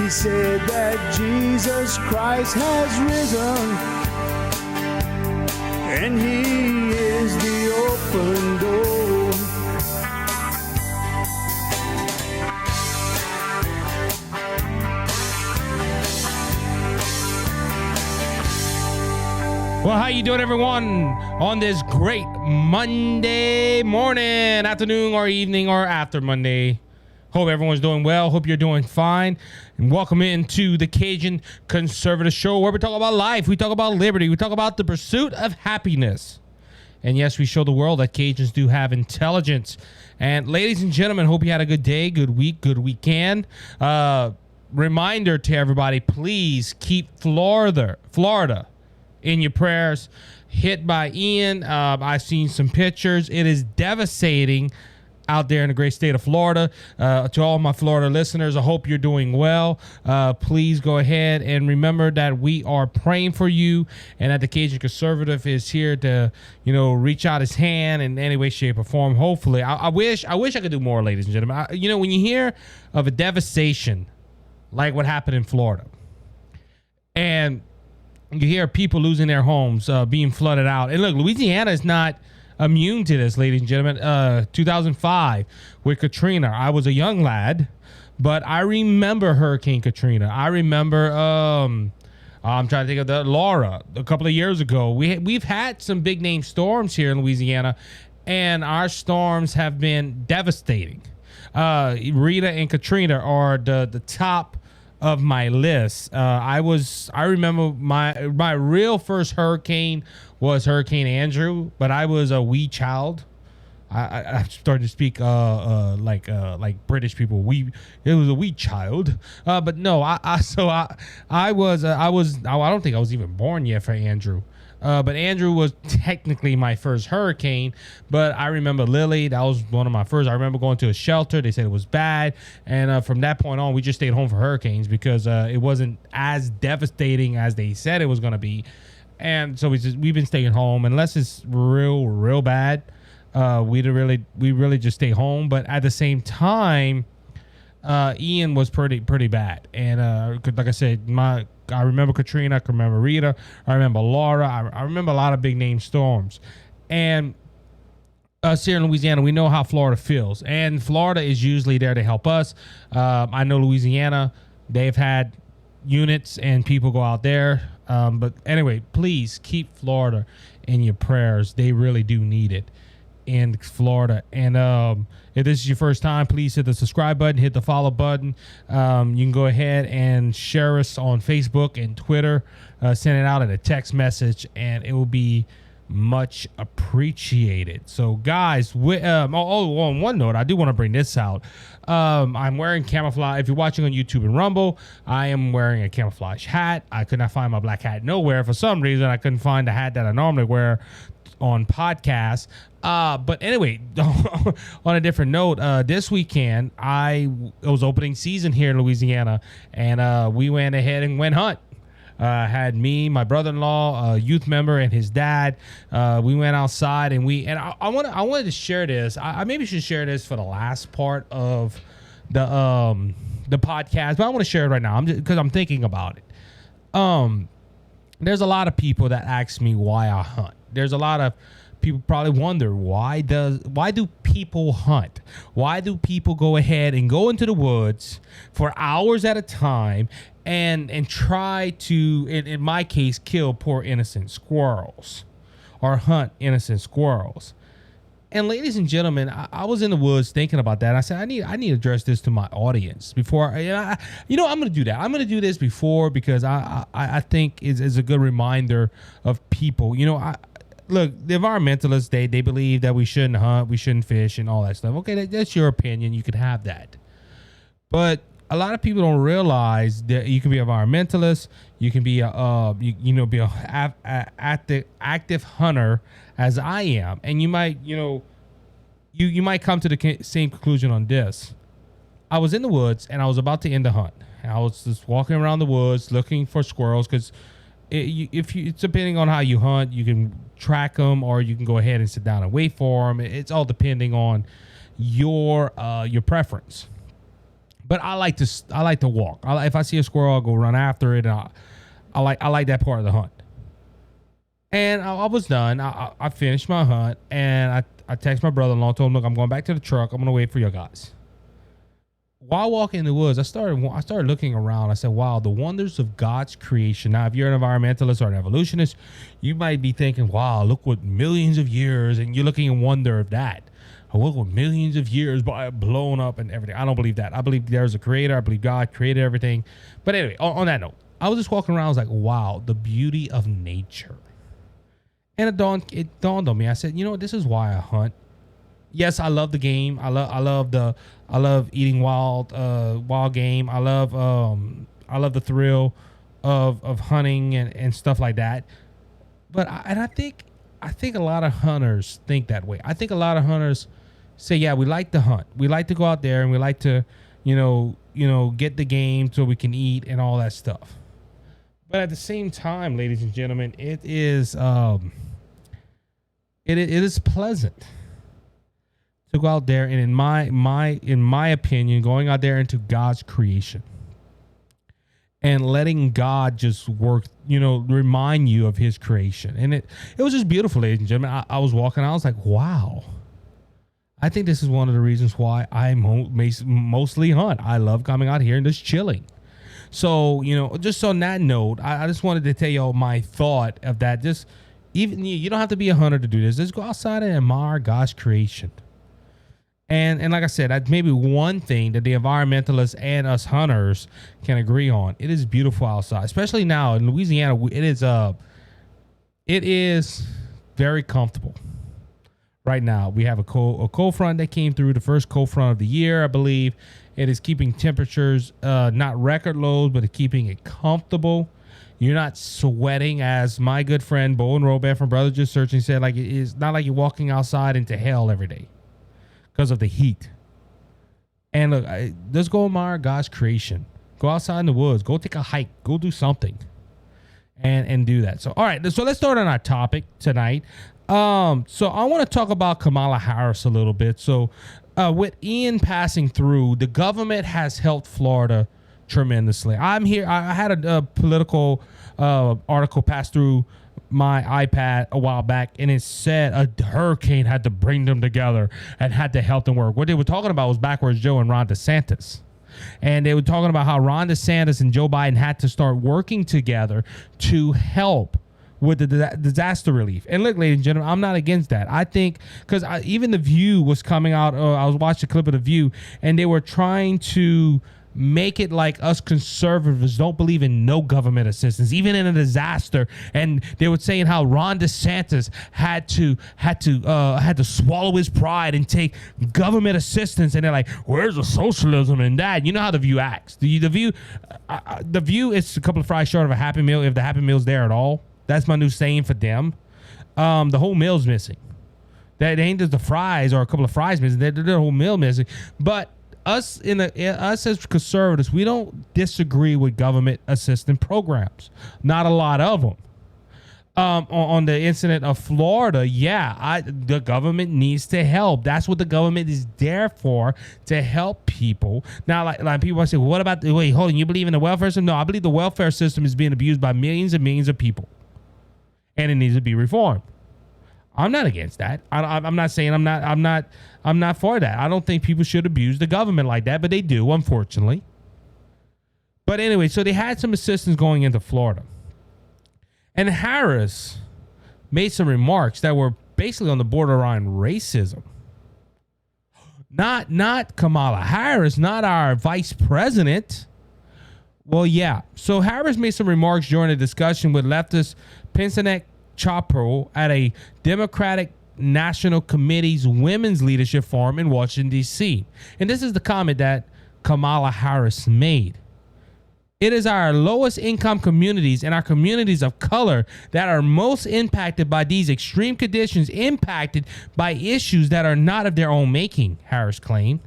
He said that Jesus Christ has risen, and he is the open door. Well, how you doing, everyone, on this great Monday morning, afternoon, or evening, or after Monday? Hope everyone's doing well. Hope you're doing fine. And welcome into the Cajun Conservative Show, where we talk about life, we talk about liberty, we talk about the pursuit of happiness. And yes, we show the world that Cajuns do have intelligence. And ladies and gentlemen, hope you had a good day, good week, good weekend. Reminder to everybody, please keep Florida in your prayers. Hit by Ian. I've seen some pictures. It is devastating out there in the great state of Florida. To all my Florida listeners, I hope you're doing well. Please go ahead and remember that we are praying for you, and that the Cajun Conservative is here to, reach out his hand in any way, shape, or form. Hopefully, I wish I could do more, ladies and gentlemen. When you hear of a devastation like what happened in Florida, and you hear people losing their homes, being flooded out. And look, Louisiana is not immune to this, ladies and gentlemen. 2005 with Katrina. I was a young lad, but I remember Hurricane Katrina. I remember, I'm trying to think of the Laura a couple of years ago. We've had some big name storms here in Louisiana, and our storms have been devastating. Rita and Katrina are the top of my list. I remember my real first hurricane was Hurricane Andrew, but I was a wee child. I started to speak like British people. It was a wee child, but no. I don't think I was even born yet for Andrew. But Andrew was technically my first hurricane, but I remember Lily. That was one of my first. I remember going to a shelter. They said it was bad. And from that point on, we just stayed home for hurricanes because it wasn't as devastating as they said it was going to be. And so we've been staying home unless it's real bad. We really just stay home. But at the same time, Ian was pretty bad. And like I said, I remember Katrina, I can remember Rita, I remember Laura, I remember a lot of big name storms. And us here in Louisiana, we know how Florida feels. And Florida is usually there to help us. I know Louisiana, they've had units and people go out there. But anyway, please keep Florida in your prayers. They really do need it in Florida. And if this is your first time, please hit the subscribe button, hit the follow button. You can go ahead and share us on Facebook and Twitter, send it out in a text message, and it will be much appreciated. So guys, on one note, I do want to bring this out. I'm wearing camouflage. If you're watching on YouTube and Rumble, I am wearing a camouflage hat. I could not find my black hat nowhere. For some reason, I couldn't find the hat that I normally wear on podcasts. But anyway, on a different note, this weekend, it was opening season here in Louisiana, and we went ahead and went hunt. Had me, my brother-in-law, a youth member, and his dad. We went outside, and I wanted to share this. I maybe should share this for the last part of the podcast, but I want to share it right now because I'm thinking about it. There's a lot of people that ask me why I hunt. There's a lot of people probably wonder why do people hunt? Why do people go ahead and go into the woods for hours at a time and try to, in my case, kill poor innocent squirrels or hunt innocent squirrels? And ladies and gentlemen, I was in the woods thinking about that. I said, I need to address this to my audience before. I'm going to do that. I'm going to do this before because I think is a good reminder of people. Look, the environmentalists, they believe that we shouldn't hunt, we shouldn't fish, and all that stuff. Okay, that's your opinion. You can have that. But a lot of people don't realize that you can be an environmentalist, you can be be a active hunter as I am, and you might you might come to the same conclusion on this. I was in the woods and I was about to end the hunt. I was just walking around the woods looking for squirrels because it's depending on how you hunt, you can track them or you can go ahead and sit down and wait for them. It's all depending on your preference. But I like to walk. If I see a squirrel, I'll go run after it. And I like that part of the hunt. And I was done. I finished my hunt, and I texted my brother-in-law, told him, look, I'm going back to the truck. I'm going to wait for your guys. While walking in the woods, I started looking around. I said, wow, the wonders of God's creation. Now, if you're an environmentalist or an evolutionist, you might be thinking, wow, look what millions of years, and you're looking in wonder of that. Look what millions of years by blown up and everything. I don't believe that. I believe there's a creator. I believe God created everything. But anyway, on that note, I was just walking around. I was like, wow, the beauty of nature. And it dawned on me. I said, you know what? This is why I hunt. Yes, I love the game. I love eating wild game. I love the thrill of hunting and stuff like that. But I think a lot of hunters think that way. I think a lot of hunters say, yeah, we like to hunt. We like to go out there and we like to, get the game so we can eat and all that stuff. But at the same time, ladies and gentlemen, it is pleasant to go out there and in my opinion, going out there into God's creation and letting God just work, remind you of his creation. And it was just beautiful, ladies and gentlemen. I was walking, I was like, wow. I think this is one of the reasons why I mostly hunt. I love coming out here and just chilling. So, just on that note, I just wanted to tell you my thought of that. Just even you don't have to be a hunter to do this. Just go outside and admire God's creation. And like I said, that's maybe one thing that the environmentalists and us hunters can agree on. It is beautiful outside, especially now in Louisiana. It is very comfortable. Right now, we have a cold front that came through, the first cold front of the year, I believe. It is keeping temperatures not record lows, but it's keeping it comfortable. You're not sweating, as my good friend Bo and Robert from Brothers Just Searching said. Like, it's not like you're walking outside into hell every day because of the heat. And look, let's go admire God's creation. Go outside in the woods. Go take a hike. Go do something, and do that. So, all right. So let's start on our topic tonight. So I want to talk about Kamala Harris a little bit. So with Ian passing through, the government has helped Florida tremendously. I had a political article pass through my iPad a while back, and it said a hurricane had to bring them together and had to help them work. What they were talking about was Backwards Joe and Ron DeSantis. And they were talking about how Ron DeSantis and Joe Biden had to start working together to help with the disaster relief. And look, ladies and gentlemen, I'm not against that. I think, because even The View was coming out, I was watching a clip of The View, and they were trying to make it like us conservatives don't believe in no government assistance, even in a disaster. And they were saying how Ron DeSantis had to swallow his pride and take government assistance. And they're like, where's the socialism in that? You know how The View acts. The View is a couple of fries short of a Happy Meal, if the Happy Meal's there at all. That's my new saying for them. The whole meal's missing. That ain't just the fries or a couple of fries missing. They're the whole meal missing. But us as conservatives, we don't disagree with government assistance programs. Not a lot of them. On the incident of Florida, the government needs to help. That's what the government is there for, to help people. Now, like people say, well, what about wait, hold on, you believe in the welfare system? No, I believe the welfare system is being abused by millions and millions of people, and it needs to be reformed. I'm not against that. I'm not saying I'm not for that. I don't think people should abuse the government like that, but they do, unfortunately. But anyway, so they had some assistance going into Florida. And Harris made some remarks that were basically on the borderline racism. Not Kamala Harris, not our vice president. Well, yeah. So Harris made some remarks during a discussion with leftist Pinsonet Chapo at a Democratic National Committee's Women's Leadership Forum in Washington, D.C. And this is the comment that Kamala Harris made. It is our lowest income communities and our communities of color that are most impacted by these extreme conditions, impacted by issues that are not of their own making, Harris claimed.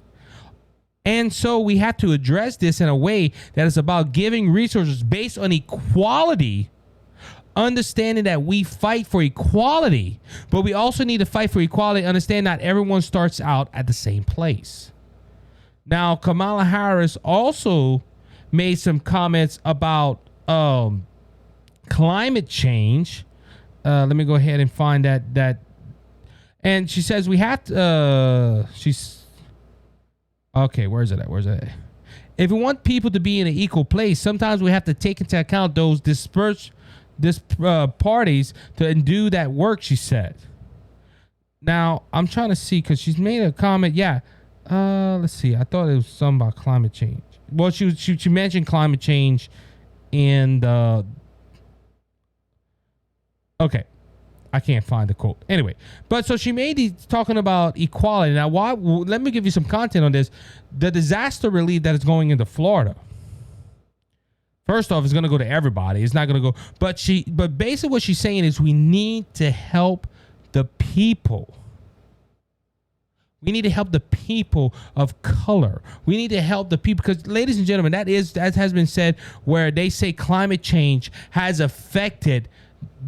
And so we have to address this in a way that is about giving resources based on equality, understanding that we fight for equality, but we also need to fight for equality, understand not everyone starts out at the same place. Now, Kamala Harris also made some comments about climate change. Let me go ahead and find that. And she says we have to. Okay, where's it at? If we want people to be in an equal place, sometimes we have to take into account those dispersed parties to do that work, she said. Now, I'm trying to see because she's made a comment. Yeah. Let's see. I thought it was something about climate change. Well, she mentioned climate change in the. Okay. I can't find the quote. Anyway, but so she made these talking about equality. Now, let me give you some content on this. The disaster relief that is going into Florida. First off, it's going to go to everybody. It's not going to go. But basically what she's saying is we need to help the people. We need to help the people of color. We need to help the people because, ladies and gentlemen, that has been said where they say climate change has affected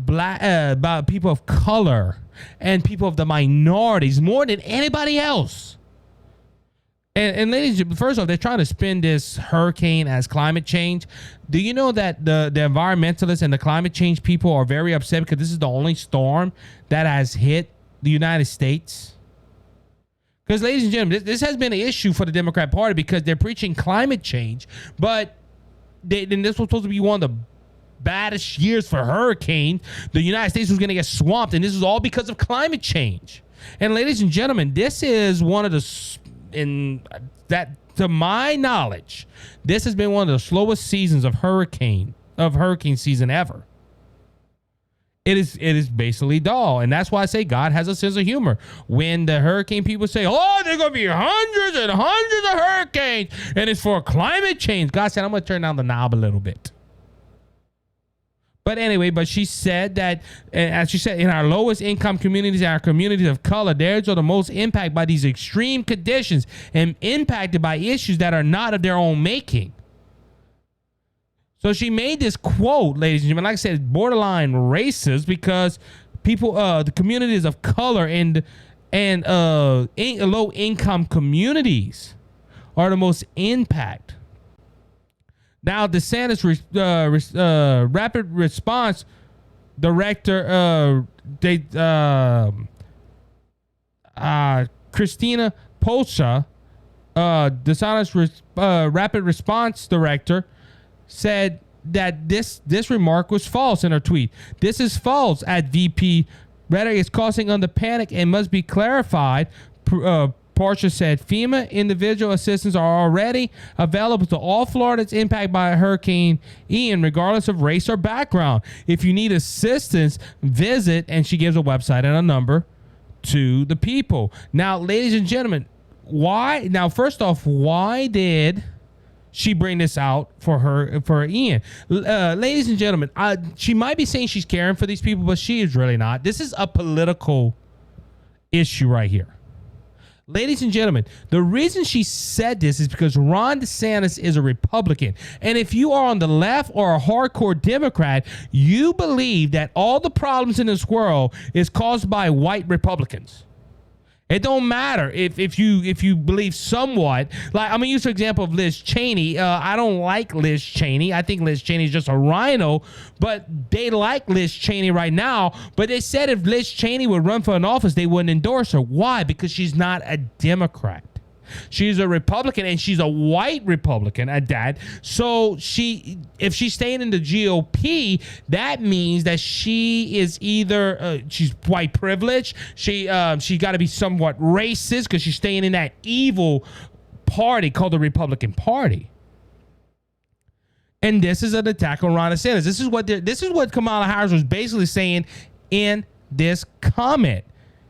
about people of color and people of the minorities more than anybody else. And ladies, first off, they're trying to spin this hurricane as climate change. Do you know that the environmentalists and the climate change people are very upset because this is the only storm that has hit the United States? Because, ladies and gentlemen, this has been an issue for the Democrat Party because they're preaching climate change, but this was supposed to be one of the baddest years for hurricanes. The United States was going to get swamped, and this is all because of climate change. And, ladies and gentlemen, this is one of to my knowledge, this has been one of the slowest seasons of hurricane season ever. It is basically dull, and that's why I say God has a sense of humor. When the hurricane people say, "Oh, there's gonna be hundreds and hundreds of hurricanes, and it's for climate change," God said, "I'm gonna turn down the knob a little bit." But anyway, she said that, as she said, in our lowest income communities, our communities of color, theirs are the most impacted by these extreme conditions and impacted by issues that are not of their own making. So she made this quote, ladies and gentlemen, like I said, borderline racist because people, the communities of color and low income communities are the most impact. Now, DeSantis rapid response director, Christina Polsha, DeSantis rapid response director, said that this remark was false in her tweet. "This is false at VP. Rhetoric is causing under panic and must be clarified." Portia said FEMA individual assistance are already available to all Floridians impacted by Hurricane Ian, regardless of race or background. If you need assistance, visit, and she gives a website and a number to the people. Now, ladies and gentlemen, why? Now, first off, why did she bring this out for Ian? Ladies and gentlemen, she might be saying she's caring for these people, but she is really not. This is a political issue right here. Ladies and gentlemen, the reason she said this is because Ron DeSantis is a Republican. And if you are on the left or a hardcore Democrat, you believe that all the problems in this world is caused by white Republicans. It don't matter if you believe somewhat. Like, I'm gonna use the example of Liz Cheney. I don't like Liz Cheney. I think Liz Cheney is just a rhino, but they like Liz Cheney right now. But they said if Liz Cheney would run for an office, they wouldn't endorse her. Why? Because she's not a Democrat. She's a Republican, and she's a white Republican at that. So if she's staying in the GOP, that means that she is either she's white privileged. She got to be somewhat racist because she's staying in that evil party called the Republican Party. And this is an attack on Ron DeSantis. This is what Kamala Harris was basically saying in this comment.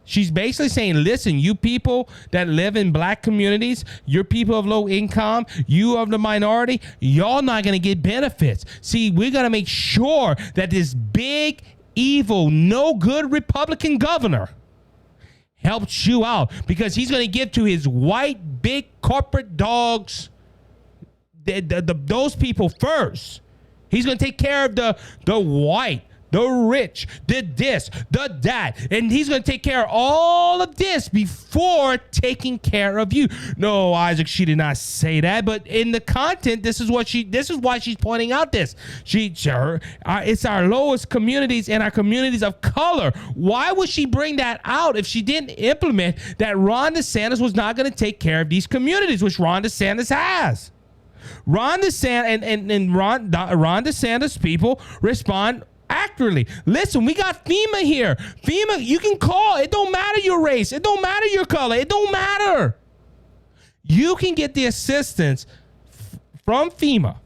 She's basically saying, listen, you people that live in black communities, you're people of low income, you of the minority, y'all not going to get benefits. See, we got to make sure that this big, evil, no good Republican governor helps you out because he's going to give to his white, big corporate dogs, those people first. He's going to take care of the white, the rich, the this, the that, and he's going to take care of all of this before taking care of you. No, Isaac, she did not say that, but in the content, this is why she's pointing out this. It's our lowest communities and our communities of color. Why would she bring that out if she didn't implement that Ron DeSantis was not going to take care of these communities, which Ron DeSantis has? Ron DeSantis and Ron DeSantis people respond accurately. Listen, we got FEMA here. FEMA, you can call. It don't matter your race. It don't matter your color. It don't matter. You can get the assistance from FEMA,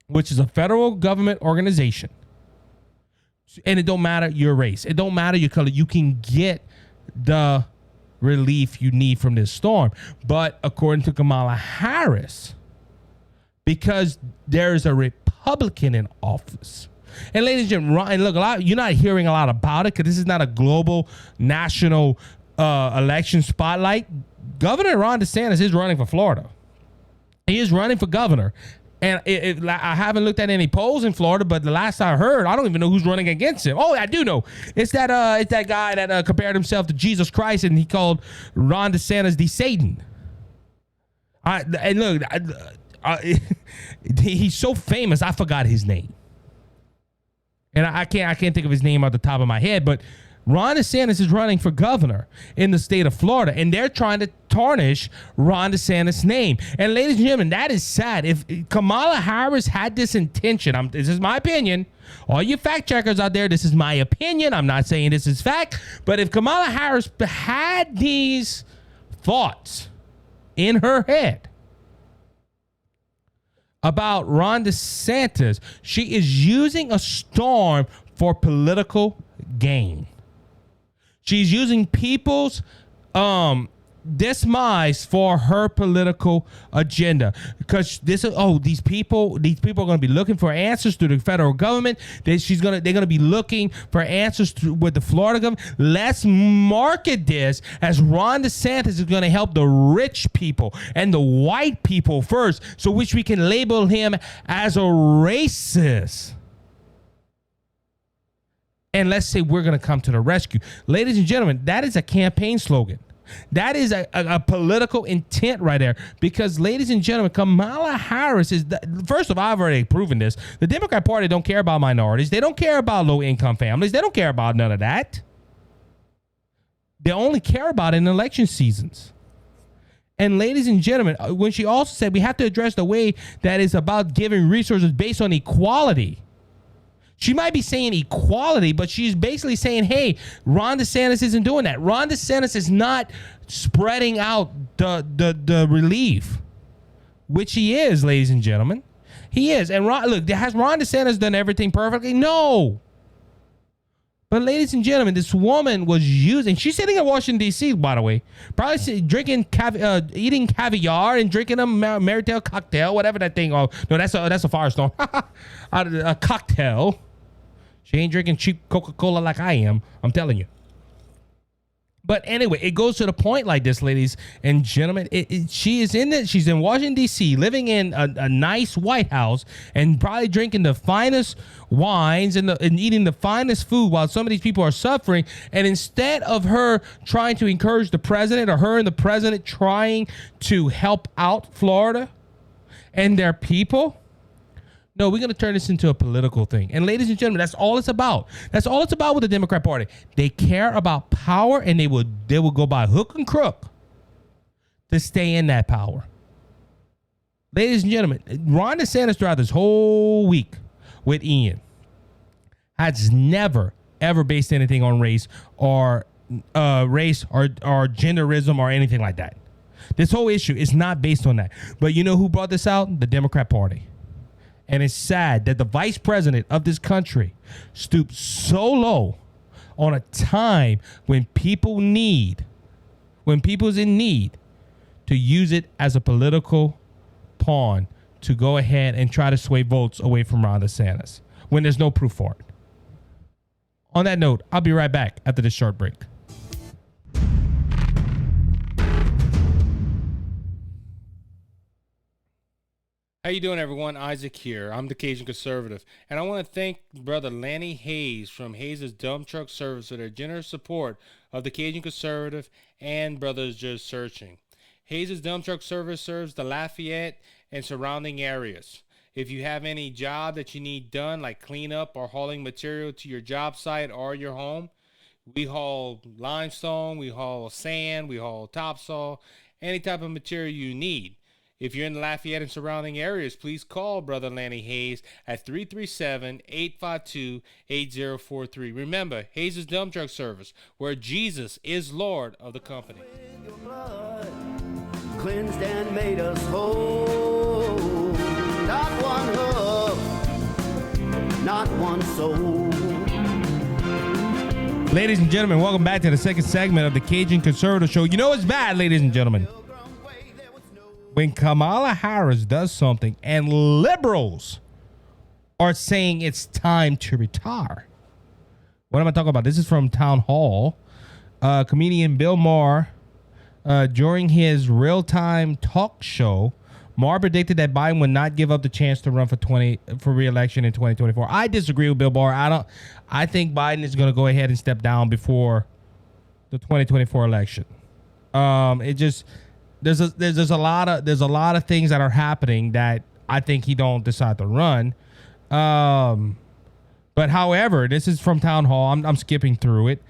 which is a federal government organization. And it don't matter your race. It don't matter your color. You can get the relief you need from this storm. But according to Kamala Harris, because there is a Republican in office. And ladies and gentlemen, and look, you're not hearing a lot about it because this is not a global national election spotlight. Governor Ron DeSantis is running for Florida. He is running for governor. And I haven't looked at any polls in Florida, but the last I heard, I don't even know who's running against him. Oh, I do know. It's that guy that compared himself to Jesus Christ, and he called Ron DeSantis the Satan. He's so famous, I forgot his name. And I can't think of his name off the top of my head, but Ron DeSantis is running for governor in the state of Florida, and they're trying to tarnish Ron DeSantis' name. And ladies and gentlemen, that is sad. If Kamala Harris had this intention, this is my opinion. All you fact checkers out there, this is my opinion. I'm not saying this is fact, but if Kamala Harris had these thoughts in her head about Ron DeSantis, she is using a storm for political gain. She's using people's demise for her political agenda, because these people are going to be looking for answers through the federal government. They're going to be looking for answers with the Florida government. Let's market this as Ron DeSantis is going to help the rich people and the white people first, so which we can label him as a racist. And let's say we're going to come to the rescue. Ladies and gentlemen, that is a campaign slogan. That is a political intent right there. Because, ladies and gentlemen, Kamala Harris first of all, I've already proven this. The Democrat Party don't care about minorities. They don't care about low-income families. They don't care about none of that. They only care about it in election seasons. And ladies and gentlemen, when she also said we have to address the way that is about giving resources based on equality. She might be saying equality, but she's basically saying, hey, Ron DeSantis isn't doing that. Ron DeSantis is not spreading out the relief, which he is, ladies and gentlemen. He is. And has Ron DeSantis done everything perfectly? No. But ladies and gentlemen, this woman was using, she's sitting in Washington, D.C., by the way, probably drinking, eating caviar and drinking a Marital cocktail, whatever that thing. Oh, no, that's a Firestone. A cocktail. She ain't drinking cheap Coca-Cola like I am. I'm telling you. But anyway, it goes to the point like this, ladies and gentlemen. She's in Washington, D.C., living in a nice White House and probably drinking the finest wines and eating the finest food while some of these people are suffering. And instead of her trying to encourage the president, or her and the president trying to help out Florida and their people, no, we're going to turn this into a political thing. And ladies and gentlemen, that's all it's about. That's all it's about with the Democrat Party. They care about power, and they will go by hook and crook to stay in that power. Ladies and gentlemen, Ron DeSantis throughout this whole week with Ian has never, ever based anything on race or genderism or anything like that. This whole issue is not based on that. But you know who brought this out? The Democrat Party. And it's sad that the vice president of this country stooped so low on a time when people's in need, to use it as a political pawn to go ahead and try to sway votes away from Ron DeSantis when there's no proof for it. On that note, I'll be right back after this short break. How you doing, everyone? Isaac here. I'm the Cajun Conservative, and I want to thank Brother Lanny Hayes from Hayes' Dump Truck Service for their generous support of the Cajun Conservative and Brothers Just Searching. Hayes' Dump Truck Service serves the Lafayette and surrounding areas. If you have any job that you need done, like cleanup or hauling material to your job site or your home, we haul limestone, we haul sand, we haul topsoil, any type of material you need. If you're in the Lafayette and surrounding areas, please call Brother Lanny Hayes at 337-852-8043. Remember, Hayes' Dump Truck Service, where Jesus is Lord of the company. Your blood cleansed and made us whole. Not one hoof, not one soul. Ladies and gentlemen, welcome back to the second segment of the Cajun Conservative Show. You know it's bad, ladies and gentlemen, when Kamala Harris does something and liberals are saying it's time to retire. What am I talking about? This is from Town Hall. Comedian Bill Maher, during his real-time talk show, Maher predicted that Biden would not give up the chance to run for re-election in 2024. I disagree with Bill Maher. I think Biden is going to go ahead and step down before the 2024 election. There's a lot of things that are happening that I think he don't decide to run. But however, this is from Town Hall. I'm skipping through it.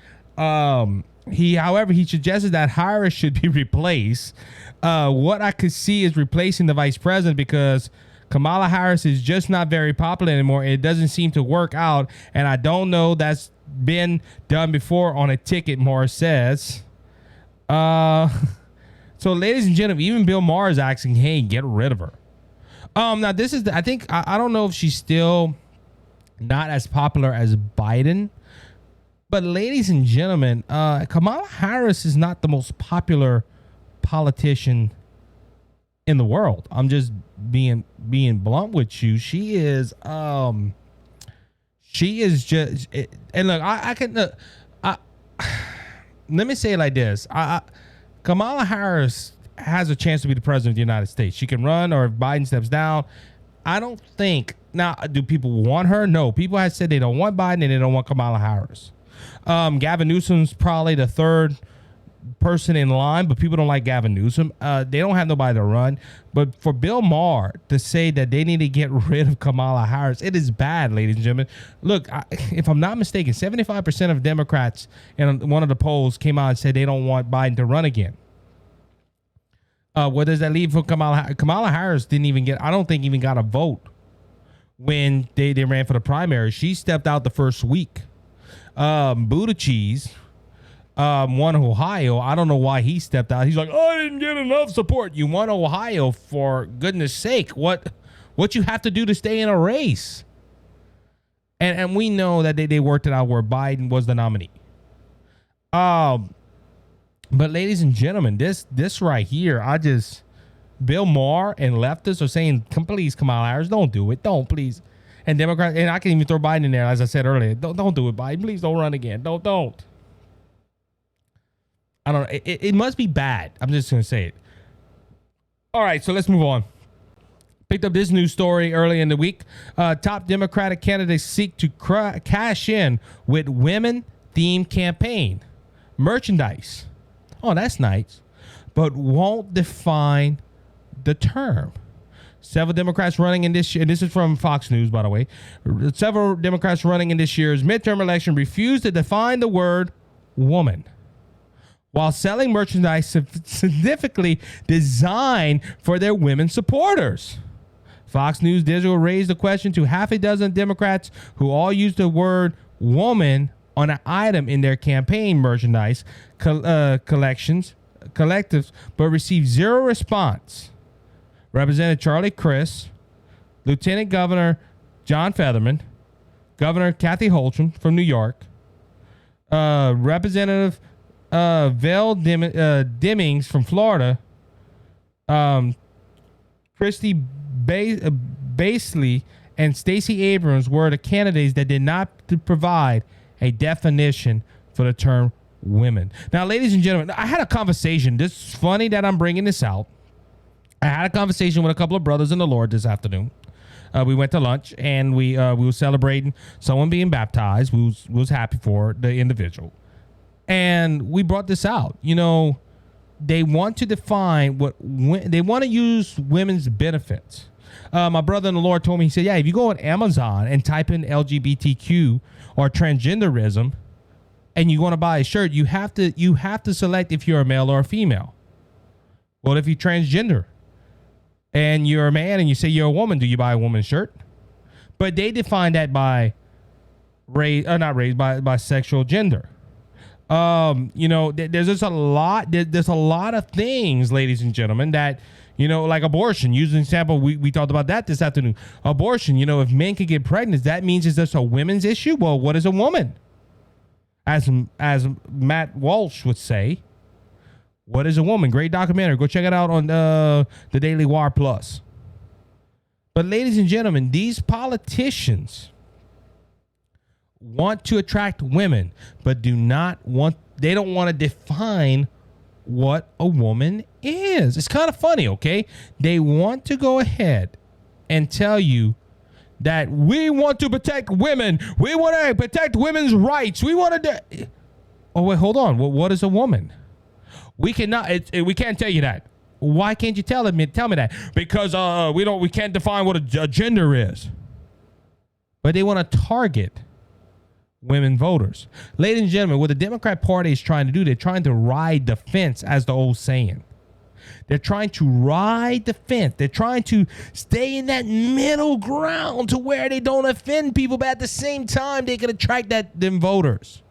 He suggested that Harris should be replaced. What I could see is replacing the vice president because Kamala Harris is just not very popular anymore. It doesn't seem to work out, and I don't know that's been done before on a ticket. Maher says. So, ladies and gentlemen, even Bill Maher is asking, "Hey, get rid of her." Now this is I don't know if she's still not as popular as Biden, but ladies and gentlemen, Kamala Harris is not the most popular politician in the world. I'm just being blunt with you. She is just, and look, let me say it like this. Kamala Harris has a chance to be the president of the United States. She can run, or if Biden steps down. I don't think. Now, do people want her? No. People have said they don't want Biden and they don't want Kamala Harris. Gavin Newsom's probably the third person in line, but people don't like Gavin Newsom. They don't have nobody to run. But for Bill Maher to say that they need to get rid of Kamala Harris, it is bad, ladies and gentlemen. Look, if I'm not mistaken, 75% of Democrats in one of the polls came out and said they don't want Biden to run again. What does that leave for Kamala Harris? Kamala Harris I don't think even got a vote when they ran for the primary. She stepped out the first week. Buttigieg won Ohio. I don't know why he stepped out. He's like, I didn't get enough support. You won Ohio, for goodness sake. What you have to do to stay in a race? And we know that they worked it out where Biden was the nominee. But ladies and gentlemen, this right here, Bill Maher and leftists are saying, please, Kamala Harris, don't do it. Don't, please. And Democrats, and I can even throw Biden in there, as I said earlier. Don't do it, Biden. Please don't run again. Don't. I don't know. It must be bad. I'm just going to say it. All right, so let's move on. Picked up this news story early in the week. Top Democratic candidates seek to cash in with women-themed campaign merchandise. Oh, that's nice. But won't define the term. Several Democrats running in this year, and this is from Fox News, by the way. Several Democrats running in this year's midterm election refused to define the word woman, while selling merchandise specifically designed for their women supporters. Fox News Digital raised the question to half a dozen Democrats who all used the word woman on an item in their campaign merchandise collectives, but received zero response. Representative Charlie Crist, Lieutenant Governor John Fetterman, Governor Kathy Hochul from New York, Representative Val Demings from Florida, Christy Basley, and Stacey Abrams were the candidates that did not provide a definition for the term women. Now, ladies and gentlemen, I had a conversation. This is funny that I'm bringing this out. I had a conversation with a couple of brothers in the Lord this afternoon. We went to lunch and we were celebrating someone being baptized. We was happy for the individual, and we brought this out. You know, they want to define they want to use women's benefits. My brother in the Lord told me, he said, yeah, if you go on Amazon and type in LGBTQ or transgenderism, and you want to buy a shirt, you have to select if you're a male or a female. Well, if you're transgender and you're a man and you say you're a woman, do you buy a woman's shirt? But they define that by by sexual gender. You know, there's just a lot. There's a lot of things, ladies and gentlemen, that, you know, like abortion. Using example, we talked about that this afternoon. Abortion. You know, if men can get pregnant, that means it's just a women's issue. Well, what is a woman? As Matt Walsh would say, what is a woman? Great documentary. Go check it out on the Daily Wire Plus. But ladies and gentlemen, these politicians want to attract women, but they don't want to define what a woman is. It's kind of funny, okay? They want to go ahead and tell you that we want to protect women. We want to protect women's rights. We want to Oh, wait, hold on. What is a woman? We cannot. We can't tell you that. Why can't you tell me that? Because we can't define what a gender is. But they want to target women voters. Ladies and gentlemen, what the Democrat Party is trying to do, they're trying to ride the fence, as the old saying. They're trying to ride the fence. They're trying to stay in that middle ground to where they don't offend people, but at the same time, they can attract them voters.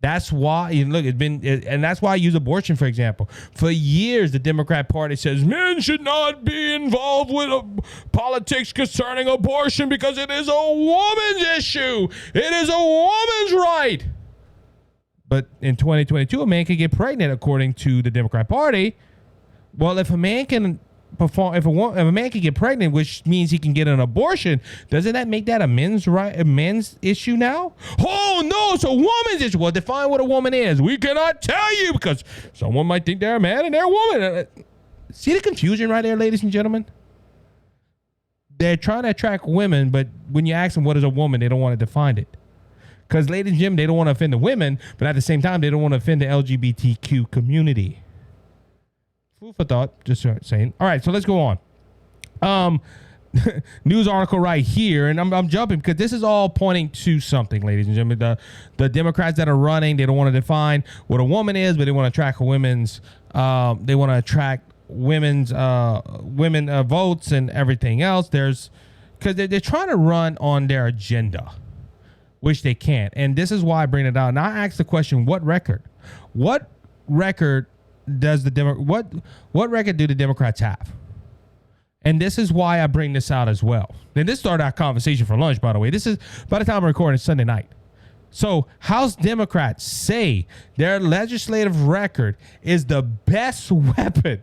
That's why, look, and that's why I use abortion, for example. For years, the Democrat Party says men should not be involved with politics concerning abortion because it is a woman's issue. It is a woman's right. But in 2022, a man can get pregnant, according to the Democrat Party. Well, if a man can if a man can get pregnant, which means he can get an abortion, doesn't that make that a men's issue now? Oh no, it's a woman's issue. Well, define what a woman is. We cannot tell you because someone might think they're a man and they're a woman. See the confusion right there, ladies and gentlemen? They're trying to attract women, but when you ask them what is a woman, they don't want to define it. Because, ladies and gentlemen, they don't want to offend the women, but at the same time, they don't want to offend the LGBTQ community. Food for thought, just saying. All right, so let's go on. News article right here, and I'm jumping because this is all pointing to something, ladies and gentlemen. The Democrats that are running, they don't want to define what a woman is, but they want to attract women's women votes and everything else. Because they're trying to run on their agenda, which they can't. And this is why I bring it out. And I ask the question: What record? What record does what record do the Democrats have? And this is why I bring this out as well. And this started our conversation for lunch, by the way. This is, by the time I'm recording, it's Sunday night. So House Democrats say their legislative record is the best weapon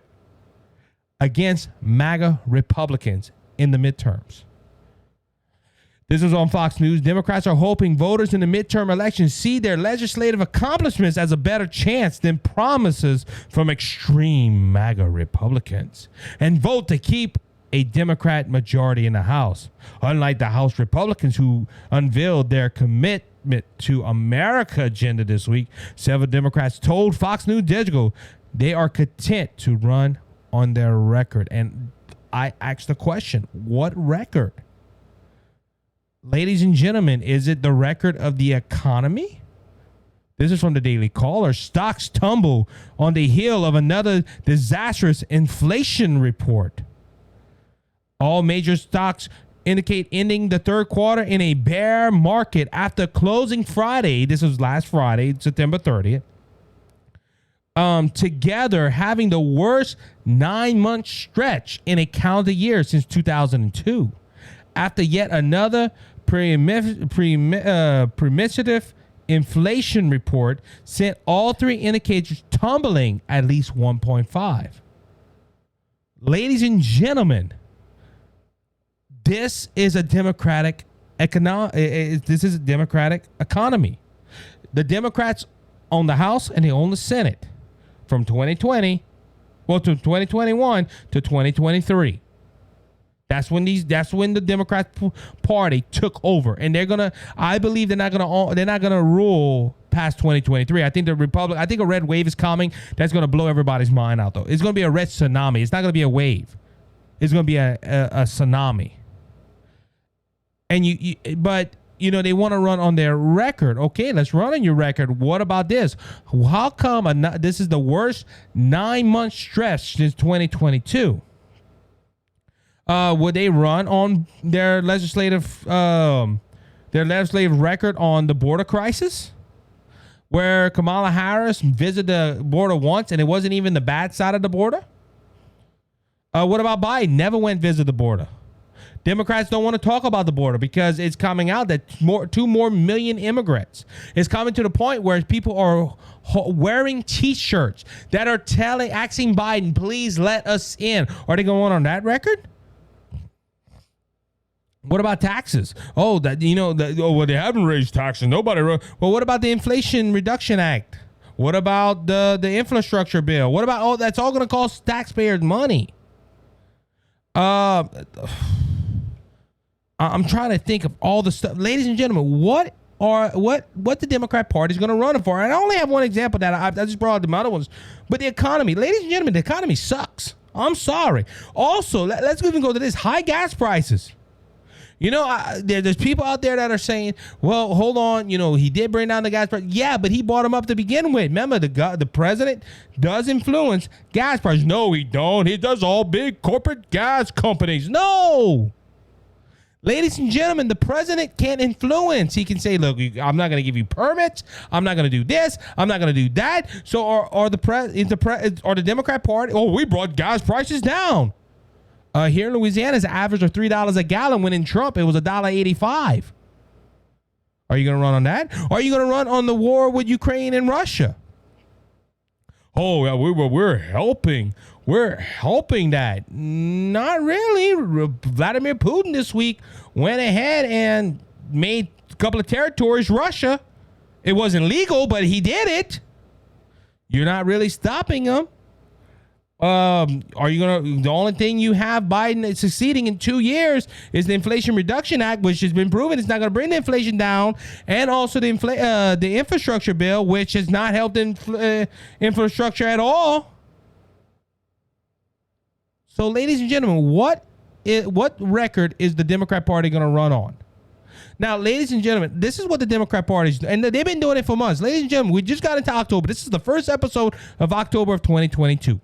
against MAGA Republicans in the midterms. This is on Fox News. Democrats are hoping voters in the midterm elections see their legislative accomplishments as a better chance than promises from extreme MAGA Republicans and vote to keep a Democrat majority in the House. Unlike the House Republicans who unveiled their commitment to America agenda this week, several Democrats told Fox News Digital they are content to run on their record. And I asked the question, what record? Ladies and gentlemen, is it the record of the economy? This is from the Daily Caller. Stocks tumble on the heel of another disastrous inflation report. All major stocks indicate ending the third quarter in a bear market after closing Friday. This was last Friday, September 30th. Together having the worst 9-month stretch in a calendar year since 2002. After yet another primitive inflation report sent all three indicators tumbling at least 1.5. Ladies and gentlemen, this is a democratic economy. The Democrats own the House and they own the Senate from 2020 Well, to 2021 to 2023. That's when the Democrat Party took over, and I believe they're not gonna rule past 2023. I think a red wave is coming. That's gonna blow everybody's mind out, though. It's gonna be a red tsunami. It's not gonna be a wave. It's gonna be a tsunami. And but they want to run on their record. Okay, let's run on your record. What about this? How come this is the worst 9-month stretch since 2022? Would they run on their legislative record on the border crisis, where Kamala Harris visited the border once and it wasn't even the bad side of the border? What about Biden? Never went visit the border. Democrats don't want to talk about the border because it's coming out that 2 more million immigrants. It's coming to the point where people are wearing T-shirts that are asking Biden, please let us in. Are they going on that record? What about taxes? Oh, they haven't raised taxes. Nobody. Well, what about the Inflation Reduction Act? What about the infrastructure bill? What about that's all going to cost taxpayers money? I'm trying to think of all the stuff, ladies and gentlemen. What the Democrat Party is going to run for? And I only have one example that I just brought up the other ones, but the economy, ladies and gentlemen, the economy sucks. I'm sorry. Also, let's even go to this: high gas prices. There's people out there that are saying, well, hold on, he did bring down the gas price. Yeah, but he bought them up to begin with. Remember, the president does influence gas prices. No, he don't. He does all big corporate gas companies. No. Ladies and gentlemen, the president can't influence. He can say, look, I'm not going to give you permits. I'm not going to do this. I'm not going to do that. So are the Democrat Party, we brought gas prices down. Here in Louisiana, it's an average of $3 a gallon. When in Trump, it was $1.85. Are you going to run on that? Or are you going to run on the war with Ukraine and Russia? Oh, yeah, we're helping. We're helping that. Not really. Vladimir Putin this week went ahead and made a couple of territories Russia. It wasn't legal, but he did it. You're not really stopping him. Are you the only thing you have Biden succeeding in 2 years is the Inflation Reduction Act, which has been proven it's not going to bring the inflation down, and also the infrastructure bill, which has not helped infrastructure at all. So, ladies and gentlemen, what record is the Democrat Party going to run on? Now, ladies and gentlemen, this is what the Democrat Party is, and they've been doing it for months. Ladies and gentlemen, we just got into October. This is the first episode of October of 2022.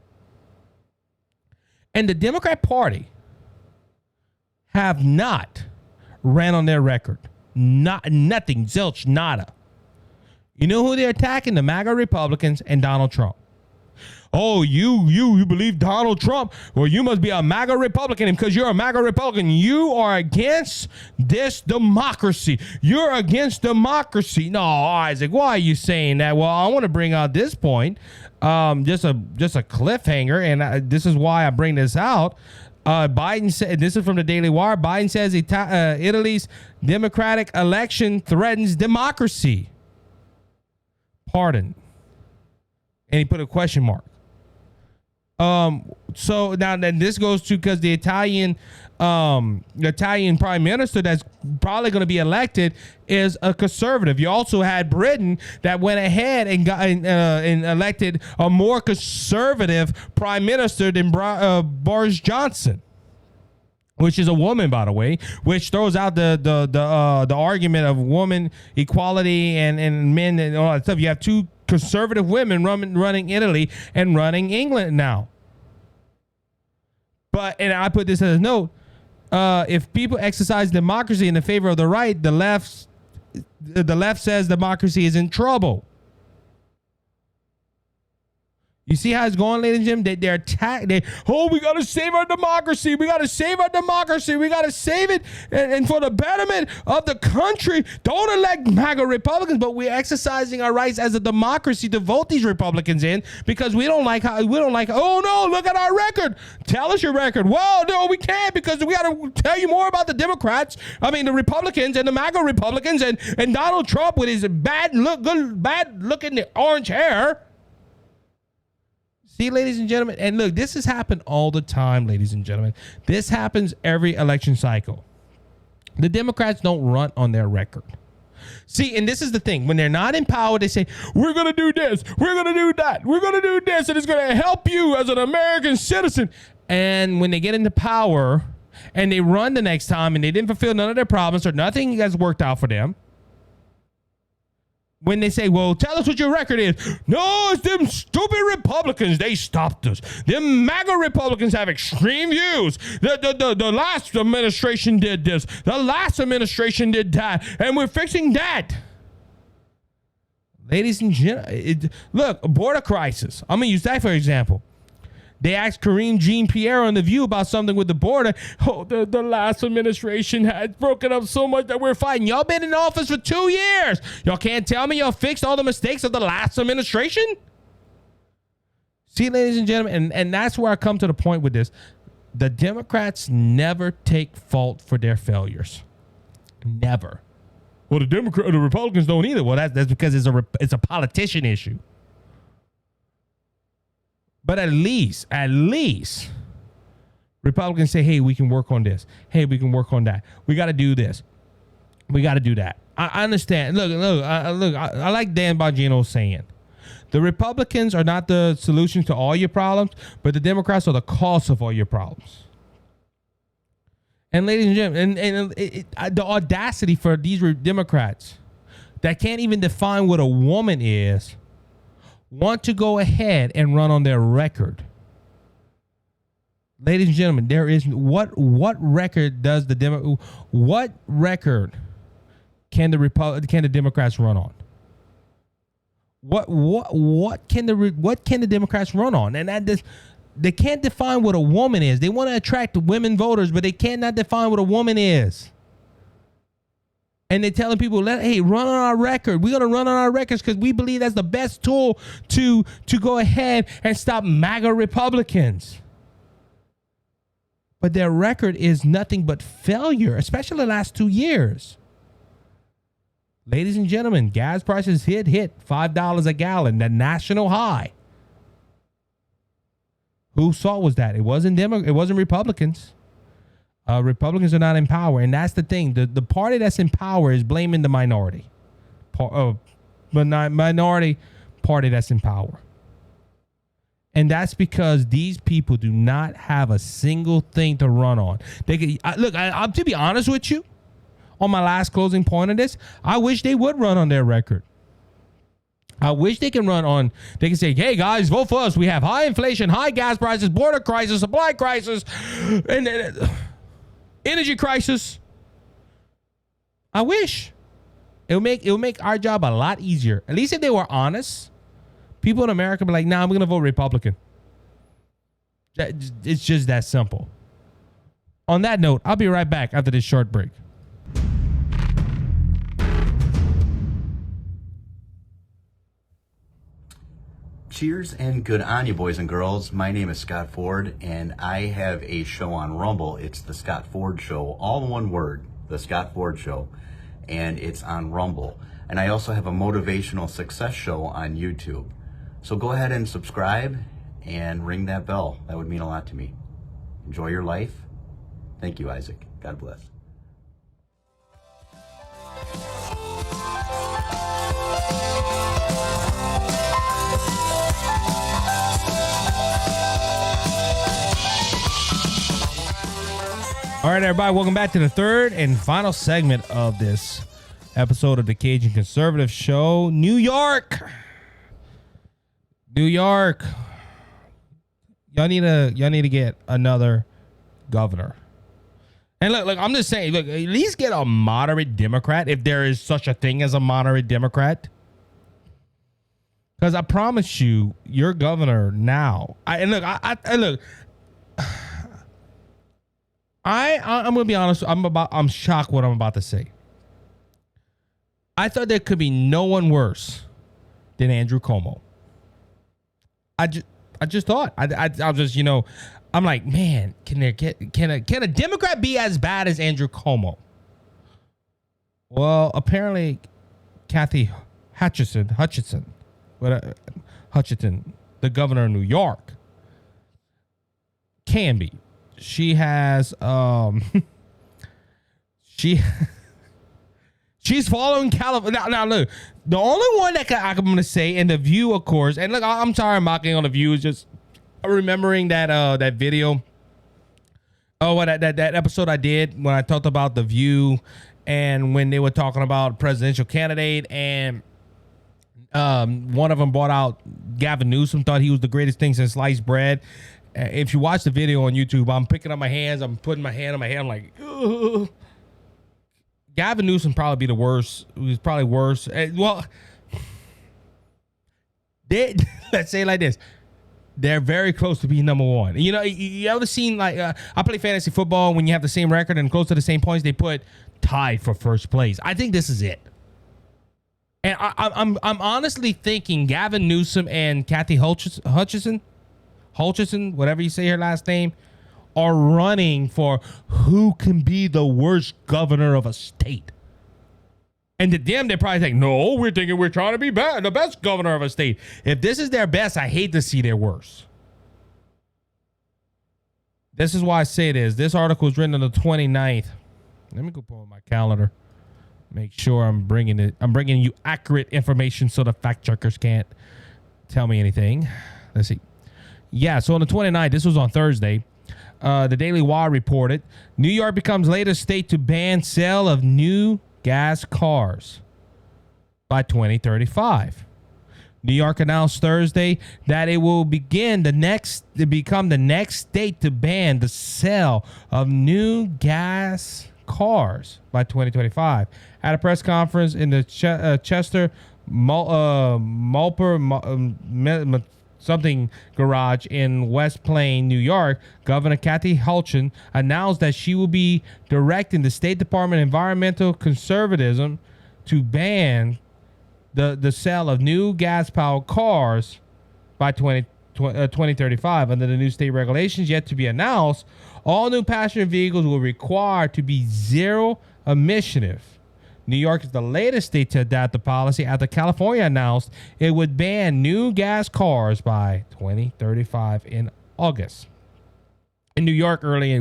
And the Democrat Party have not ran on their record. Nothing, zilch, nada. You know who they're attacking? The Maga Republicans and Donald Trump. Oh, you believe Donald Trump? Well, you must be a MAGA Republican, and because you're a MAGA Republican, you are against this democracy. You're against democracy. No, Isaac, why are you saying that? Well, I want to bring out this point. Just a cliffhanger, and this is why I bring this out. Biden said, this is from the Daily Wire, Biden says Italy's democratic election threatens democracy. Pardon. And he put a question mark. So now then this goes to because the Italian prime minister that's probably going to be elected is a conservative. You also had Britain that went ahead and got and elected a more conservative prime minister than Boris Johnson, which is a woman, by the way, which throws out the argument of woman equality and men and all that stuff. You have two conservative women running Italy and running England now. And I put this as a note. If people exercise democracy in the favor of the right, the left says democracy is in trouble. You see how it's going, ladies and gentlemen? They're attacked. We got to save our democracy. We got to save our democracy. We got to save it. And for the betterment of the country, don't elect MAGA Republicans, but we're exercising our rights as a democracy to vote these Republicans in because we don't like, oh no, look at our record. Tell us your record. Well, no, we can't because we got to tell you more about the the Republicans and the MAGA Republicans and Donald Trump with his bad looking orange hair. See, ladies and gentlemen, and look, this has happened all the time, ladies and gentlemen. This happens every election cycle. The Democrats don't run on their record. See, and this is the thing. When they're not in power, they say, we're going to do this, we're going to do that, we're going to do this, and it's going to help you as an American citizen. And when they get into power and they run the next time and they didn't fulfill none of their promises or nothing has worked out for them, when they say, well, tell us what your record is. No, it's them stupid Republicans. They stopped us. Them MAGA Republicans have extreme views. The last administration did this. The last administration did that. And we're fixing that. Ladies and gentlemen, look, border crisis. I'm going to use that for example. They asked Kareem Jean-Pierre on The View about something with the border. Oh, the last administration had broken up so much that we're fighting. Y'all been in office for 2 years. Y'all can't tell me y'all fixed all the mistakes of the last administration? See, ladies and gentlemen, and that's where I come to the point with this. The Democrats never take fault for their failures. Never. Well, the Republicans don't either. Well, that's because it's a politician issue. But at least, Republicans say, hey, we can work on this. Hey, we can work on that. We got to do this. We got to do that. I understand. Look, I like Dan Bongino's saying, the Republicans are not the solution to all your problems, but the Democrats are the cause of all your problems. And ladies and gentlemen, the audacity for these Democrats that can't even define what a woman is, want to go ahead and run on their record. Ladies and gentlemen, there is what record does what record can the Democrats run on? What can the Democrats run on? And they can't define what a woman is. They want to attract women voters, but they cannot define what a woman is. And they're telling people, hey, run on our record. We're going to run on our records because we believe that's the best tool to go ahead and stop MAGA Republicans. But their record is nothing but failure, especially the last 2 years. Ladies and gentlemen, gas prices hit $5 a gallon, the national high. Whose fault was that? It wasn't Republicans. Republicans are not in power, and that's the thing. The party that's in power is blaming the minority. Minority party that's in power. And that's because these people do not have a single thing to run on. I'm to be honest with you, on my last closing point of this, I wish they would run on their record. I wish they can run on. They can say, hey, guys, vote for us. We have high inflation, high gas prices, border crisis, supply crisis, and energy crisis. I wish. It'll make our job a lot easier. At least if they were honest, people in America be like, nah, I'm going to vote Republican. It's just that simple. On that note, I'll be right back after this short break. Cheers and good on you, boys and girls. My name is Scott Ford, and I have a show on Rumble. It's the Scott Ford Show, all in one word, the Scott Ford Show, and it's on Rumble. And I also have a motivational success show on YouTube. So go ahead and subscribe and ring that bell. That would mean a lot to me. Enjoy your life. Thank you, Isaac. God bless. All right, everybody, welcome back to the third and final segment of this episode of the Cajun Conservative Show. New York. Y'all need to get another governor. And look, I'm just saying, look, at least get a moderate Democrat, if there is such a thing as a moderate Democrat. Because I promise you, your governor now. I'm gonna be honest. I'm shocked what I'm about to say. I thought there could be no one worse than Andrew Cuomo. I just thought. I was just, I'm like, man, can a Democrat be as bad as Andrew Cuomo? Well, apparently, Kathy Hutchinson, the governor of New York. Can be. She has she's following California. Now look, the only one that I'm going to say, and The View, of course, and look, I'm sorry I'm mocking on The View, is just remembering that video. Oh, that episode I did when I talked about The View, and when they were talking about presidential candidate, and one of them brought out Gavin Newsom, thought he was the greatest thing since sliced bread. If you watch the video on YouTube, I'm picking up my hands, I'm putting my hand on my head, I'm like, ugh. Gavin Newsom probably be the worst. He's probably worse. Well, let's say it like this. They're very close to being number one. You know, you ever seen, like, I play fantasy football, when you have the same record and close to the same points, they put tied for first place. I think this is it. And I'm honestly thinking Gavin Newsom and Kathy Hutchison, whatever you say her last name, are running for who can be the worst governor of a state. And to them, they're probably like, no, we're thinking we're trying to be the best governor of a state. If this is their best, I hate to see their worst. This is why I say this. This article was written on the 29th. Let me go pull up my calendar. Make sure I'm bringing you accurate information so the fact checkers can't tell me anything. Let's see. Yeah, so on the 29th, this was on Thursday. The Daily Wire reported, New York becomes latest state to ban sale of new gas cars by 2035. New York announced Thursday that it will become the next state to ban the sale of new gas cars by 2025. At a press conference in the Chester something garage in West Plain, New York, Governor Kathy Hochul announced that she will be directing the State Department of Environmental Conservatism to ban the sale of new gas-powered cars by 2035. Under the new state regulations yet to be announced, all new passenger vehicles will require to be zero emission. New York is the latest state to adopt the policy after California announced it would ban new gas cars by 2035 in August. In New York, early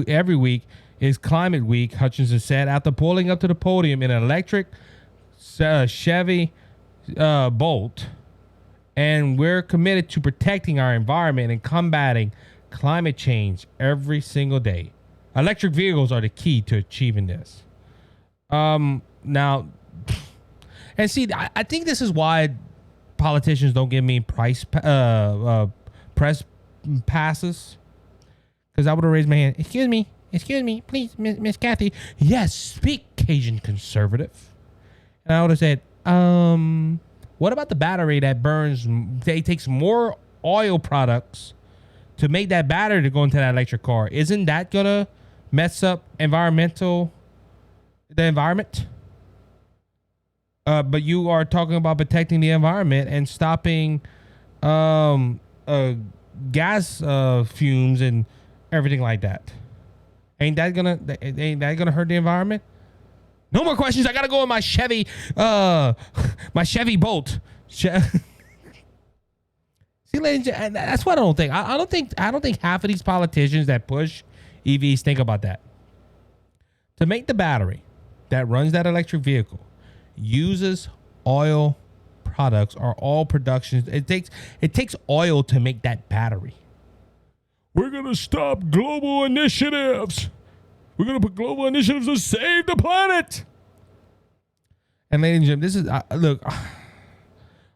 every week is Climate Week, Hutchinson said after pulling up to the podium in an electric Chevy Bolt. And we're committed to protecting our environment and combating climate change every single day. Electric vehicles are the key to achieving this. Now, and see, I think this is why politicians don't give me press passes, because I would have raised my hand. Excuse me, please, Miss Kathy. Yes, speak, Cajun Conservative. And I would have said, what about the battery that burns? It takes more oil products to make that battery to go into that electric car. Isn't that gonna mess up the environment? But you are talking about protecting the environment and stopping gas fumes and everything like that. Ain't that gonna hurt the environment? No more questions. I gotta go with my Chevy Bolt. See, ladies, and that's what I don't think. I don't think half of these politicians that push EVs think about that. To make the battery that runs that electric vehicle uses oil products or oil productions. It takes oil to make that battery. We're gonna stop global initiatives. We're gonna put global initiatives to save the planet. And ladies and gentlemen, this is look.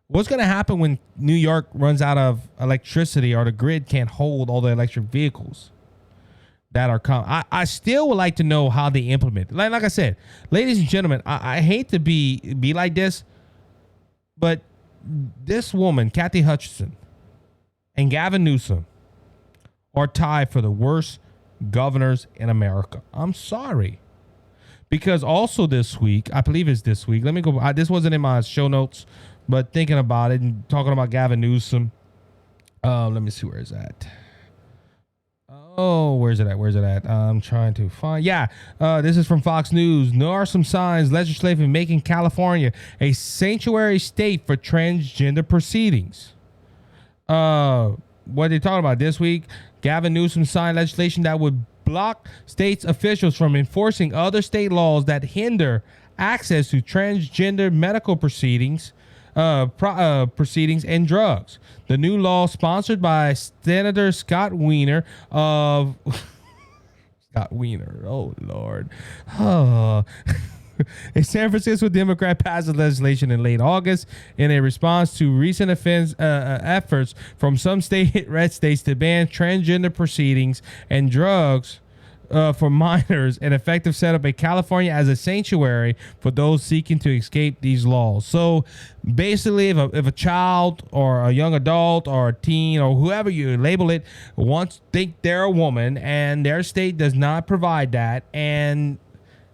What's gonna happen when New York runs out of electricity or the grid can't hold all the electric vehicles that are coming? I still would like to know how they implement it. Like I said, ladies and gentlemen, I hate to be like this, but this woman, Kathy Hochul, and Gavin Newsom are tied for the worst governors in America. I'm sorry. Because also this week, I believe it's this week. Let me go. This wasn't in my show notes, but thinking about it and talking about Gavin Newsom. Let me see, where is that? Oh, where's it at? I'm trying to find. Yeah, this is from Fox News. There are some signs legislative making California a sanctuary state for transgender proceedings. What they talking about this week? Gavin Newsom signed legislation that would block states officials from enforcing other state laws that hinder access to transgender medical proceedings and drugs. The new law, sponsored by Senator Scott Wiener of Scott Wiener, oh Lord, a San Francisco Democrat passed the legislation in late August in a response to recent efforts from some red states to ban transgender proceedings and drugs for minors, and effective set up a California as a sanctuary for those seeking to escape these laws. So basically, if a child or a young adult or a teen or whoever you label it think they're a woman and their state does not provide that, and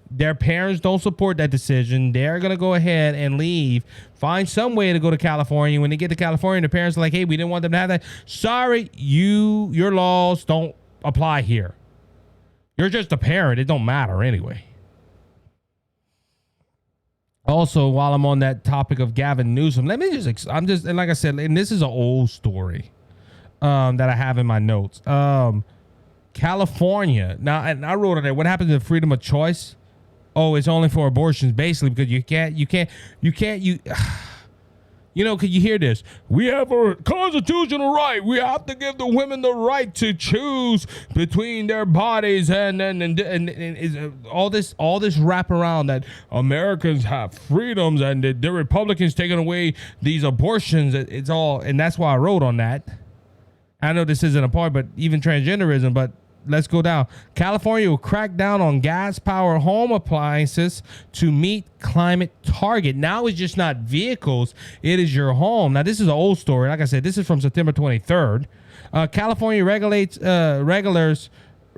their parents don't support that decision, they're going to go ahead and leave, find some way to go to California. When they get to California, the parents are like, hey, we didn't want them to have that. Sorry, your laws don't apply here. You're just a parent. It don't matter anyway. Also, while I'm on that topic of Gavin Newsom, and like I said, and this is an old story that I have in my notes. California. Now, and I wrote it there. What happened to the freedom of choice? Oh, it's only for abortions, basically, because could you hear this? We have a constitutional right. We have to give the women the right to choose between their bodies and all this wraparound that Americans have freedoms and the Republicans taking away these abortions. It's all, and that's why I wrote on that. I know this isn't a part, but even transgenderism, but let's go down. California will crack down on gas-powered home appliances to meet climate target. Now it's just not vehicles. It is your home. Now, this is an old story. Like I said, this is from September 23rd. California regulators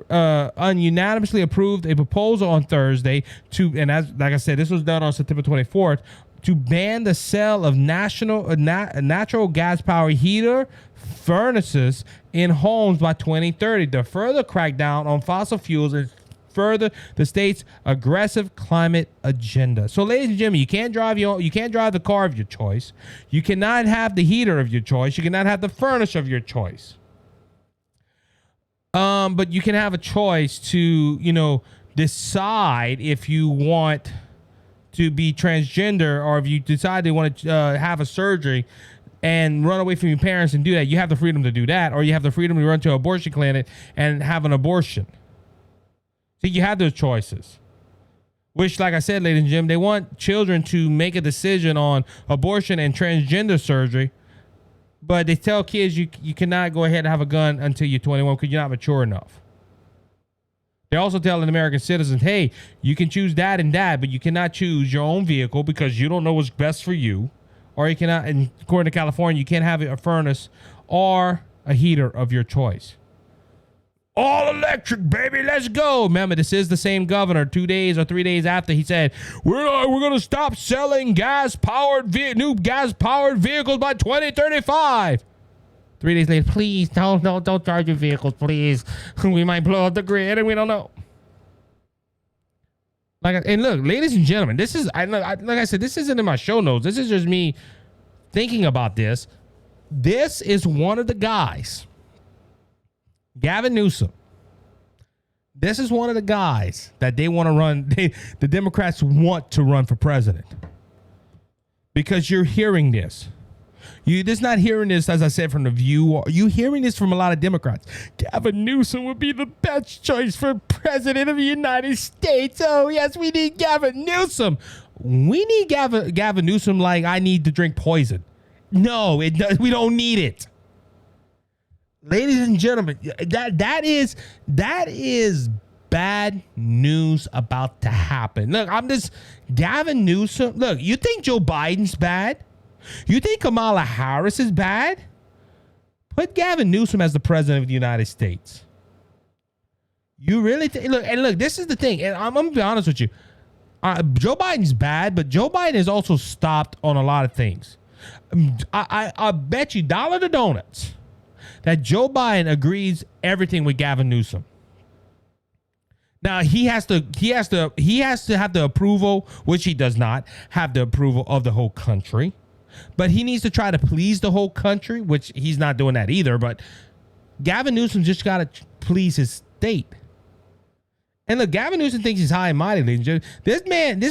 unanimously approved a proposal on Thursday like I said, this was done on September 24th, to ban the sale of natural gas-powered heater furnaces in homes by 2030 to further crack down on fossil fuels and further the state's aggressive climate agenda. So, ladies and gentlemen, you can't drive the car of your choice. You cannot have the heater of your choice. You cannot have the furnace of your choice. But you can have a choice to, decide if you want to be transgender, or if you decide they want to have a surgery and run away from your parents and do that. You have the freedom to do that, or you have the freedom to run to an abortion clinic and have an abortion. So you have those choices. Which, like I said, ladies and gentlemen, they want children to make a decision on abortion and transgender surgery, but they tell kids you cannot go ahead and have a gun until you're 21 because you're not mature enough. They're also telling American citizens, hey, you can choose that and that, but you cannot choose your own vehicle because you don't know what's best for you. Or you cannot, and according to California, you can't have a furnace or a heater of your choice. All electric, baby, let's go. Remember, this is the same governor 2 days or 3 days after he said, we're going to stop selling new gas-powered vehicles by 2035. 3 days later, please, don't charge your vehicles, please. We might blow up the grid and we don't know. And look, ladies and gentlemen, this is, like I said, this isn't in my show notes. This is just me thinking about this. This is one of the guys, Gavin Newsom. This is one of the guys that they want to run. The Democrats want to run for president, because you're hearing this. You're just not hearing this, as I said, from The View. You're hearing this from a lot of Democrats. Gavin Newsom would be the best choice for president of the United States. Oh, yes, we need Gavin Newsom. We need Gavin Newsom like I need to drink poison. No, we don't need it. Ladies and gentlemen, that is bad news about to happen. Look, Gavin Newsom. Look, you think Joe Biden's bad? You think Kamala Harris is bad? Put Gavin Newsom as the president of the United States. You really think? Look, this is the thing, and I'm gonna be honest with you. Joe Biden's bad, but Joe Biden has also stopped on a lot of things. I bet you $1 to donuts that Joe Biden agrees everything with Gavin Newsom. Now he has to have the approval, which he does not have the approval of the whole country. But he needs to try to please the whole country, which he's not doing that either. But Gavin Newsom just got to please his state. And look, Gavin Newsom thinks he's high and mighty, ladies and gentlemen.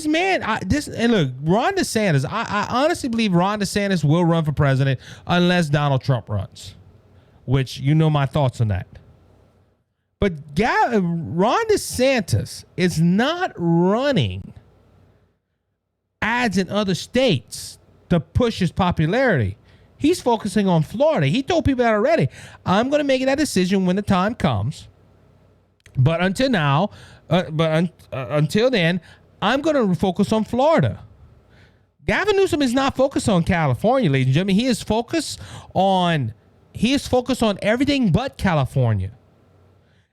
And look, Ron DeSantis, I honestly believe Ron DeSantis will run for president unless Donald Trump runs, which you know my thoughts on that. But Ron DeSantis is not running ads in other states to push his popularity. He's focusing on Florida. He told people that already. I'm going to make that decision when the time comes. But until now, until then, I'm going to focus on Florida. Gavin Newsom is not focused on California, ladies and gentlemen. He is focused on everything but California.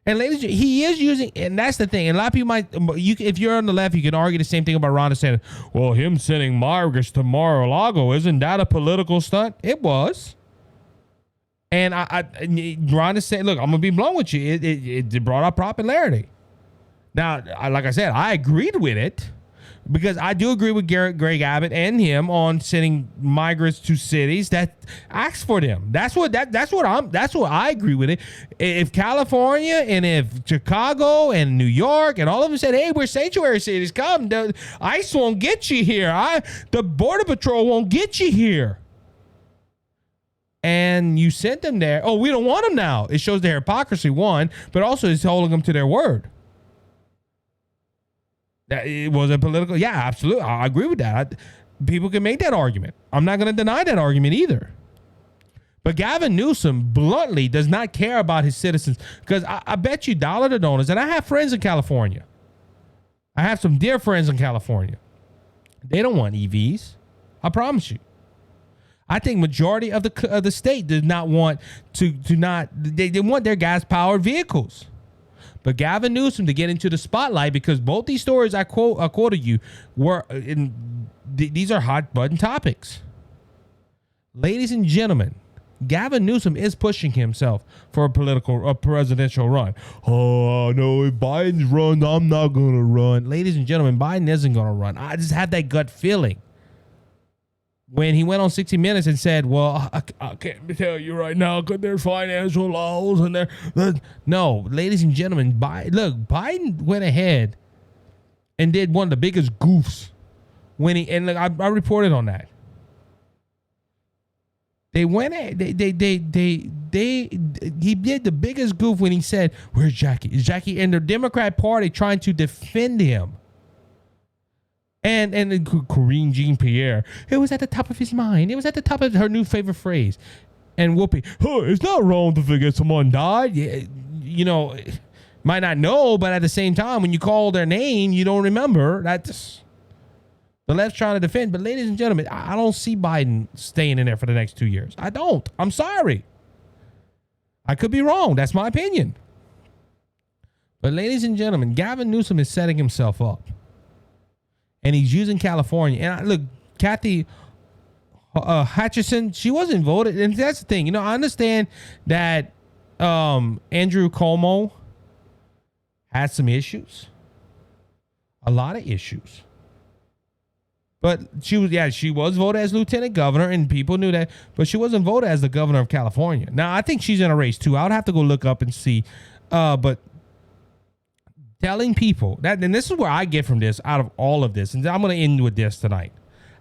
And ladies, he is using, and that's the thing. And a lot of people if you're on the left, you can argue the same thing about Ron DeSantis. Well, him sending migrants to Mar-a-Lago, isn't that a political stunt? It was. And Ron DeSantis, look, I'm gonna be blunt with you. It brought up popularity. Now, like I said, I agreed with it because I do agree with Greg Abbott and him on sending migrants to cities that ask for them. That's what I agree with it. If California and if Chicago and New York and all of them said, "Hey, we're sanctuary cities, come," ICE won't get you here. The Border Patrol won't get you here. And you sent them there. Oh, we don't want them now. It shows their hypocrisy, one, but also it's holding them to their word. That it was a political. Yeah, absolutely. I agree with that. People can make that argument. I'm not going to deny that argument either. But Gavin Newsom bluntly does not care about his citizens because I bet you dollar to donuts, and I have friends in California. I have some dear friends in California. They don't want EVs. I promise you. I think majority of the state did not want they want their gas powered vehicles. But Gavin Newsom to get into the spotlight because both these stories I quoted you were these are hot button topics. Ladies and gentlemen, Gavin Newsom is pushing himself for a presidential run. Oh no, if Biden runs, I'm not gonna run. Ladies and gentlemen, Biden isn't gonna run. I just have that gut feeling. When he went on 60 Minutes and said, well, I can't tell you right now because there's financial laws and there. No, ladies and gentlemen, Biden went ahead and did one of the biggest goofs when I reported on that. He did the biggest goof when he said, "Where's Jackie? Is Jackie?" And the Democrat Party trying to defend him. And Corinne Jean-Pierre, it was at the top of his mind. It was at the top of her new favorite phrase. And Whoopi, it's not wrong to forget someone died. You know, might not know, but at the same time, when you call their name, you don't remember. That's the left's trying to defend. But ladies and gentlemen, I don't see Biden staying in there for the next 2 years. I don't. I'm sorry. I could be wrong. That's my opinion. But ladies and gentlemen, Gavin Newsom is setting himself up. And he's using California. And look, Kathy Hutchinson, she wasn't voted. And that's the thing. You know, I understand that Andrew Cuomo had some issues. A lot of issues. But she was voted as lieutenant governor, and people knew that. But she wasn't voted as the governor of California. Now, I think she's in a race, too. I would have to go look up and see. But telling people that, and this is where I get from this, out of all of this, and I'm going to end with this tonight.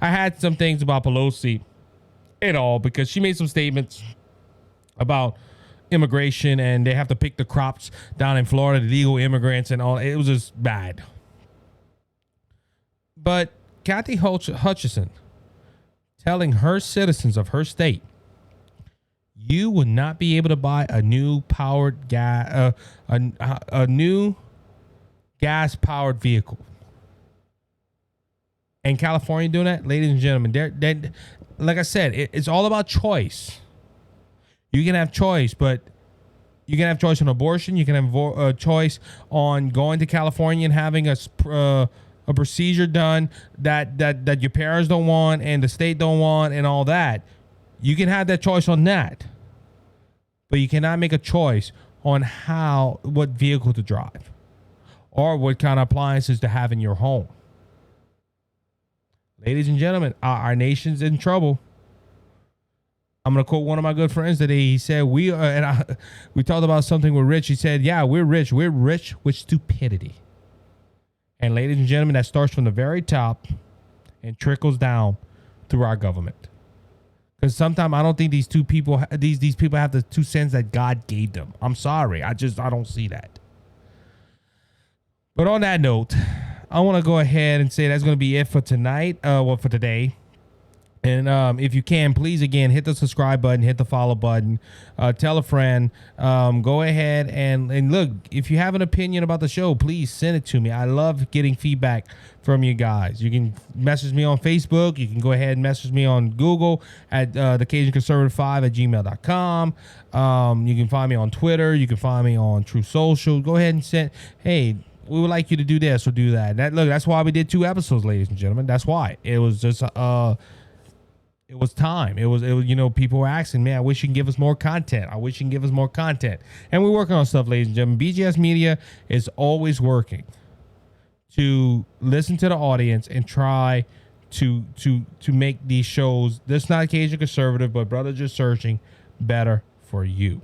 I had some things about Pelosi and all because she made some statements about immigration and they have to pick the crops down in Florida, the legal immigrants and all. It was just bad. But Kathy Hutchinson telling her citizens of her state, you will not be able to buy a new powered gas, a new gas-powered vehicle. And California doing that, ladies and gentlemen, they're like I said, it's all about choice. You can have choice, but you can have choice on abortion. You can have a choice on going to California and having a procedure done that your parents don't want and the state don't want and all that. You can have that choice on that, but you cannot make a choice on what vehicle to drive. Or what kind of appliances to have in your home. Ladies and gentlemen, our nation's in trouble. I'm gonna quote one of my good friends today. He said, we talked about something with Rich. He said, yeah, we're rich with stupidity. And ladies and gentlemen, that starts from the very top and trickles down through our government. Because sometimes I don't think these people have the 2 cents that God gave them. I'm sorry. I don't see that. But on that note, I want to go ahead and say that's going to be it for tonight. For today. And if you can, please, again, hit the subscribe button, hit the follow button, tell a friend. Go ahead and look, if you have an opinion about the show, please send it to me. I love getting feedback from you guys. You can message me on Facebook. You can go ahead and message me on Google at the Cajun Conservative 5 at gmail.com. You can find me on Twitter. You can find me on True Social. Go ahead and send, hey, we would like you to do this or do that. That's why we did 2 episodes, ladies and gentlemen. That's why. It was just it was time. It was, people were asking, man, I wish you can give us more content. And we're working on stuff, ladies and gentlemen. BGS Media is always working to listen to the audience and try to make these shows, this not Cajun Conservative, but Brother Just Searching, better for you.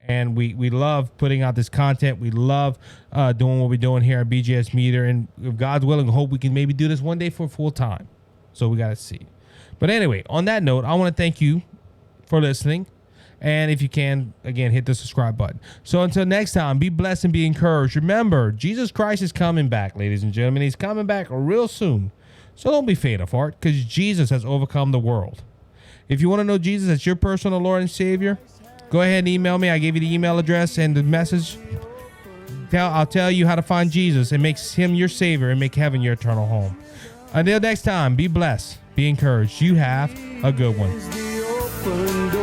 And we love putting out this content. We love doing what we're doing here at BGS Media. And if God's willing, I hope we can maybe do this one day for full time. So we got to see. But anyway, on that note, I want to thank you for listening. And if you can, again, hit the subscribe button. So until next time, be blessed and be encouraged. Remember, Jesus Christ is coming back, ladies and gentlemen. He's coming back real soon. So don't be faint of heart, because Jesus has overcome the world. If you want to know Jesus as your personal Lord and Savior, go ahead and email me. I gave you the email address and the message. I'll tell you how to find Jesus and make him your Savior and make heaven your eternal home. Until next time, be blessed, be encouraged. You have a good one.